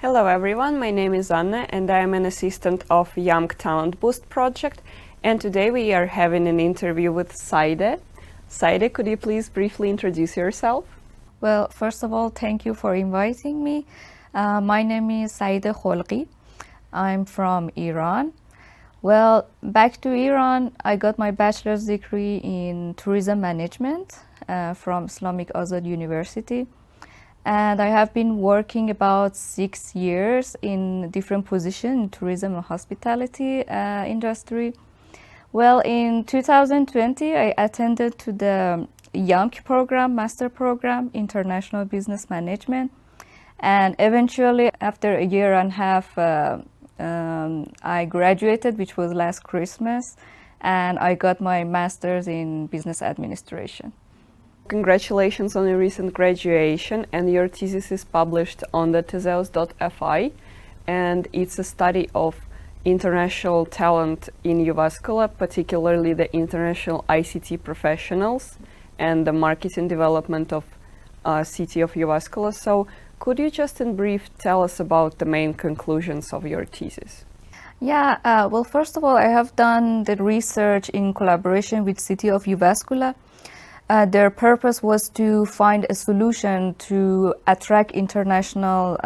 Hello everyone, my name is Anna and I am an assistant of Jamk Talent Boost project, and today we are having an interview with Saedeeh. Saedeeh, could you please briefly introduce yourself? Well, first of all, thank you for inviting me. My name is Saedeeh. I'm from Iran. Well, back to Iran, I got my bachelor's degree in tourism management from Islamic Azad University. And I have been working about 6 years in different positions in tourism and hospitality industry. Well, in 2020, I attended to the Jamk program, master program, International Business Management. And eventually, after a year and a half, I graduated, which was last Christmas, and I got my master's in Business Administration. Congratulations on your recent graduation, and your thesis is published on the theseus.fi, and it's a study of international talent in Jyväskylä, particularly the international ICT professionals and the marketing development of city of Jyväskylä. So could you just in brief tell us about the main conclusions of your thesis? Yeah, well, first of all, I have done the research in collaboration with city of Jyväskylä. Their purpose was to find a solution to attract international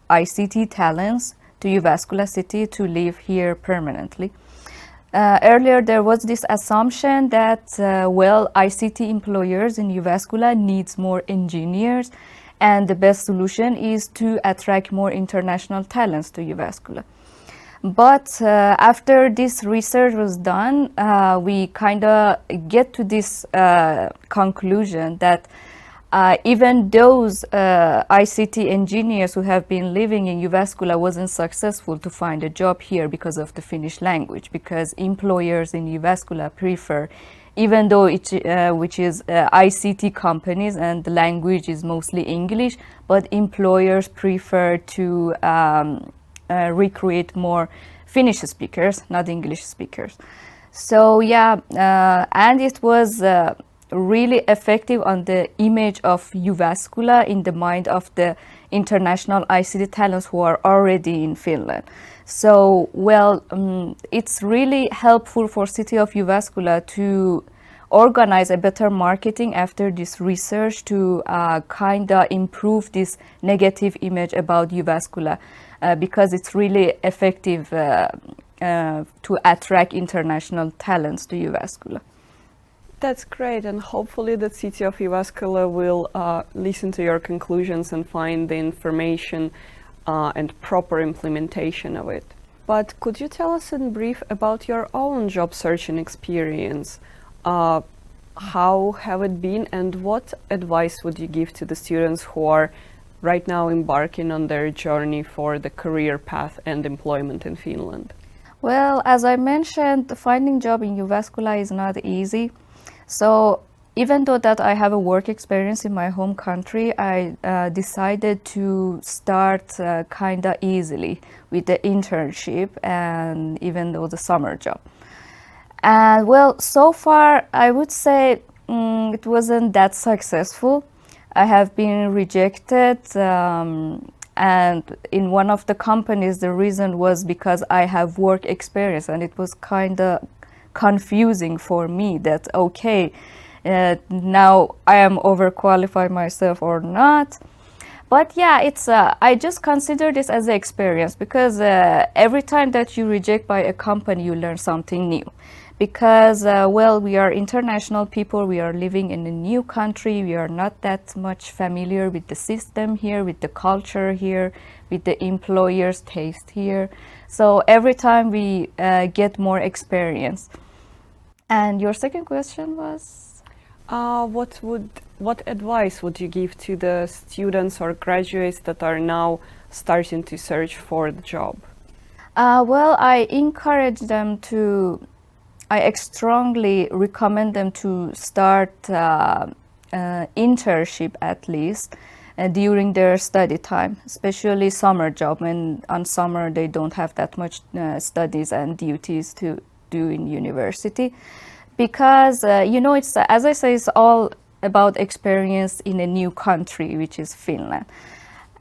ICT talents to Jyväskylä city to live here permanently. Earlier, there was this assumption that, ICT employers in Jyväskylä needs more engineers, and the best solution is to attract more international talents to Jyväskylä. But after this research was done, we kind of get to this conclusion that even those ICT engineers who have been living in Jyväskylä wasn't successful to find a job here because of the Finnish language, because employers in Jyväskylä prefer, even though which is ICT companies and the language is mostly English, but employers prefer to recruit more Finnish speakers, not English speakers. So yeah, and it was really effective on the image of Jyväskylä in the mind of the international ICT talents who are already in Finland. So it's really helpful for city of Jyväskylä to organize a better marketing after this research to kind of improve this negative image about Jyväskylä. Because it's really effective to attract international talents to Jyväskylä. That's great, and hopefully the city of Jyväskylä will listen to your conclusions and find the information and proper implementation of it. But could you tell us in brief about your own job searching experience? How have it been, and what advice would you give to the students who are right now embarking on their journey for the career path and employment in Finland? Well, as I mentioned, finding job in Jyväskylä is not easy. So even though that I have a work experience in my home country, I decided to start kind of easily with the internship and even though the summer job. And so far I would say it wasn't that successful. I have been rejected, and in one of the companies the reason was because I have work experience, and it was kind of confusing for me that now I am overqualified myself or not. But yeah, it's I just consider this as an experience, because every time that you reject by a company you learn something new. Because we are international people, we are living in a new country, we are not that much familiar with the system here, with the culture here, with the employer's taste here. So every time we get more experience. And your second question was? What advice would you give to the students or graduates that are now starting to search for the job? I encourage them I strongly recommend them to start internship at least during their study time, especially summer job. And on summer they don't have that much studies and duties to do in university, because it's, as I say, it's all about experience in a new country, which is Finland.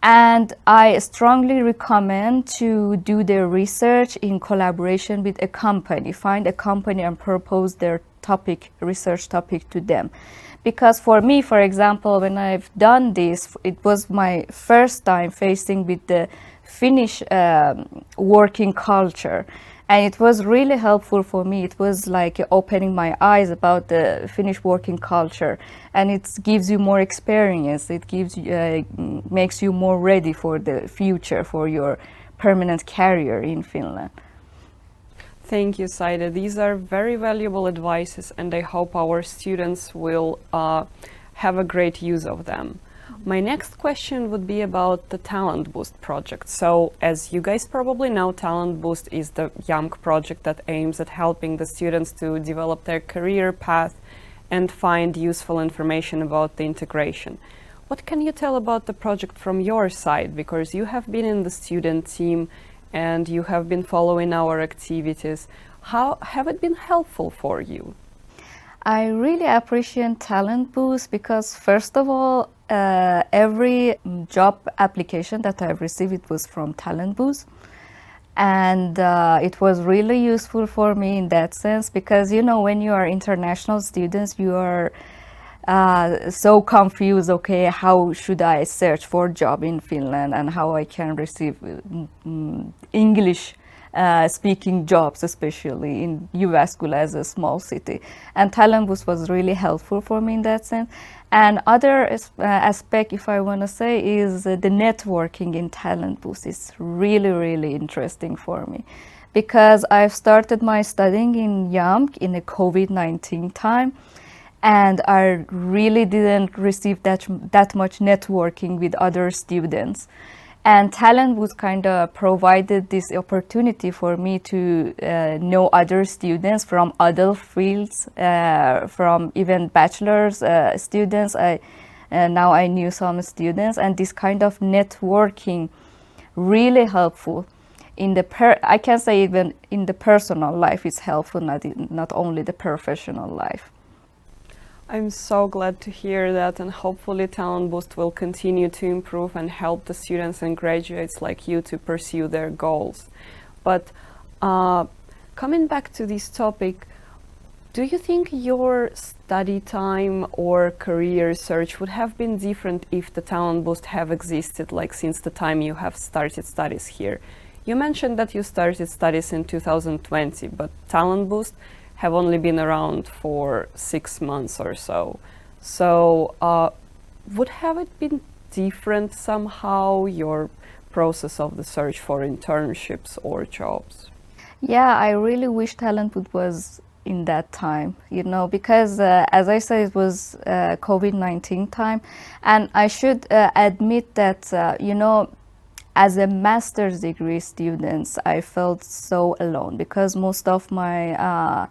And I strongly recommend to do their research in collaboration with a company. Find a company and propose their topic, research topic to them. Because for me, for example, when I've done this, it was my first time facing with the Finnish working culture. And it was really helpful for me. It was like opening my eyes about the Finnish working culture, and it gives you more experience. It gives you, makes you more ready for the future, for your permanent career in Finland. Thank you, Saedeeh. These are very valuable advices, and I hope our students will have a great use of them. My next question would be about the Talent Boost project. So, as you guys probably know, Talent Boost is the Jamk project that aims at helping the students to develop their career path and find useful information about the integration. What can you tell about the project from your side? Because you have been in the student team and you have been following our activities. How have it been helpful for you? I really appreciate Talent Boost because, first of all, every job application that I've received, it was from Talent Boost. And it was really useful for me in that sense because, you know, when you are international students, you are so confused, okay, how should I search for a job in Finland and how I can receive English speaking jobs, especially in Jyväskylä as a small city. And Talent Boost was really helpful for me in that sense. And other aspect, if I want to say, is the networking in Talent Boost is really, really interesting for me. Because I've started my studying in Jamk in the COVID-19 time, and I really didn't receive that much networking with other students. And Talent Boost kind of provided this opportunity for me to know other students from other fields, from even bachelor's students. Now I knew some students, and this kind of networking really helpful. I can say even in the personal life, it's helpful, not only the professional life. I'm so glad to hear that, and hopefully Talent Boost will continue to improve and help the students and graduates like you to pursue their goals. But coming back to this topic, do you think your study time or career search would have been different if the Talent Boost have existed, like since the time you have started studies here? You mentioned that you started studies in 2020, but Talent Boost have only been around for 6 months or so. So would have it been different somehow, your process of the search for internships or jobs? Yeah, I really wish Talent Boost was in that time, you know, because as I said, it was COVID-19 time. And I should admit that, you know, as a master's degree students, I felt so alone because most of my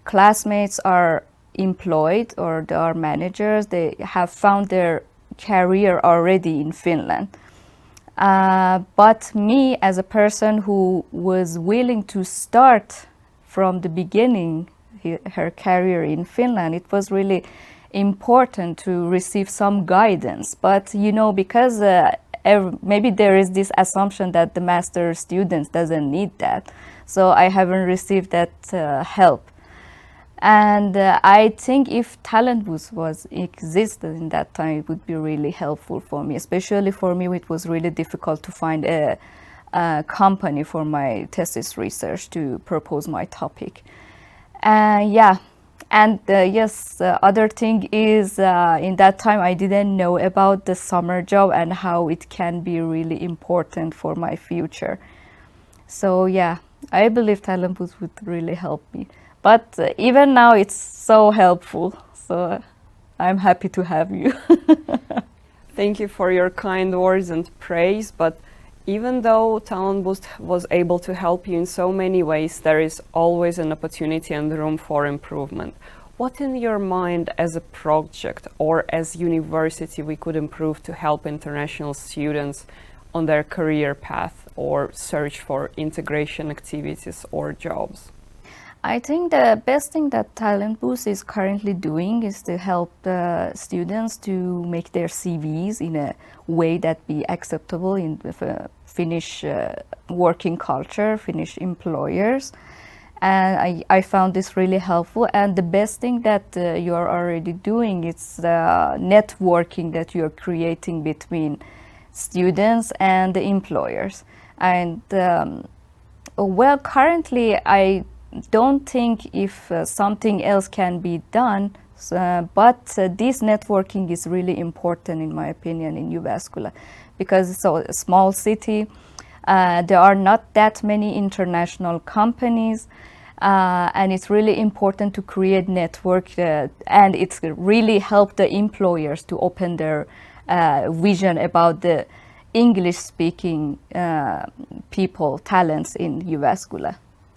classmates are employed or they are managers. They have found their career already in Finland. But me, as a person who was willing to start from the beginning her career in Finland, it was really important to receive some guidance. But you know, because maybe there is this assumption that the master students doesn't need that, so I haven't received that help. And I think if Talent Boost existed in that time, it would be really helpful for me. Especially for me, it was really difficult to find a company for my thesis research to propose my topic. Yeah, and yes, other thing is in that time I didn't know about the summer job and how it can be really important for my future. So yeah, I believe Talent Boost would really help me. But even now it's so helpful. So I'm happy to have you. Thank you for your kind words and praise, but even though Talent Boost was able to help you in so many ways, there is always an opportunity and room for improvement. What in your mind as a project or as university we could improve to help international students on their career path or search for integration activities or jobs? I think the best thing that Talent Boost is currently doing is to help the students to make their CVs in a way that be acceptable in the Finnish working culture, Finnish employers. And I found this really helpful. And the best thing that you're already doing is the networking that you're creating between students and the employers. And well, currently I don't think if something else can be done, but this networking is really important in my opinion in Jyväskylä, because it's a small city. There are not that many international companies, and it's really important to create network, and it's really help the employers to open their vision about the English-speaking people, talents in Jyväskylä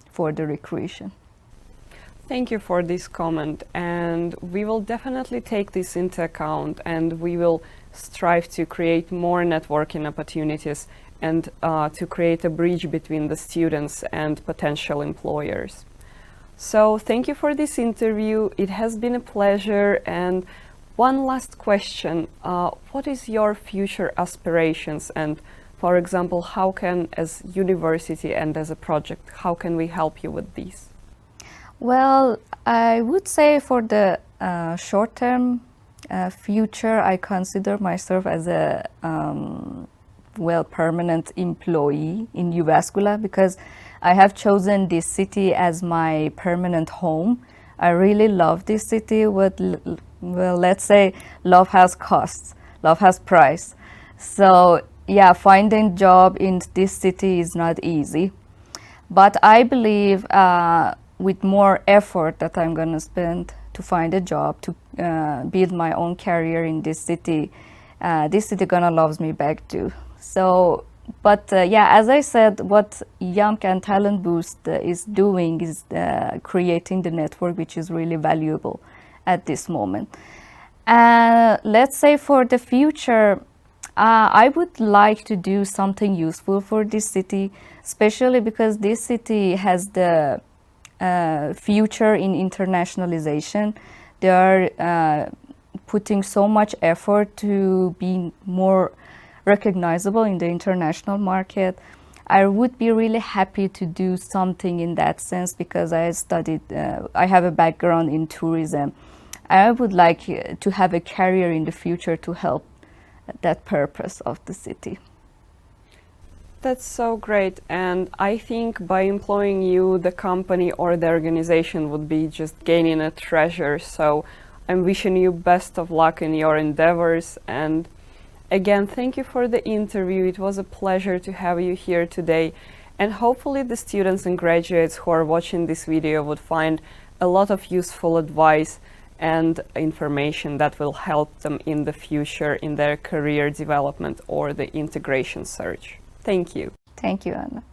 for the recreation. Thank you for this comment, and we will definitely take this into account, and we will strive to create more networking opportunities and to create a bridge between the students and potential employers. So thank you for this interview. It has been a pleasure. And one last question, what is your future aspirations? And for example, how can, as university and as a project, how can we help you with these? Well, I would say for the short-term future, I consider myself as a permanent employee in Jyväskylä, because I have chosen this city as my permanent home. I really love this city. Well, let's say love has costs, love has price. So yeah, finding job in this city is not easy. But I believe with more effort that I'm gonna spend to find a job, to build my own career in this city gonna loves me back too. So, but yeah, as I said, what Jamk and Talent Boost is doing is creating the network, which is really valuable at this moment. Let's say for the future, I would like to do something useful for this city, especially because this city has the future in internationalization. They are putting so much effort to be more recognizable in the international market. I would be really happy to do something in that sense, because I studied, I have a background in tourism. I would like to have a career in the future to help that purpose of the city. That's so great, and I think by employing you, the company or the organization would be just gaining a treasure. So I'm wishing you best of luck in your endeavors. And again, thank you for the interview. It was a pleasure to have you here today. And hopefully the students and graduates who are watching this video would find a lot of useful advice and information that will help them in the future in their career development or the integration search. Thank you. Thank you, Anna.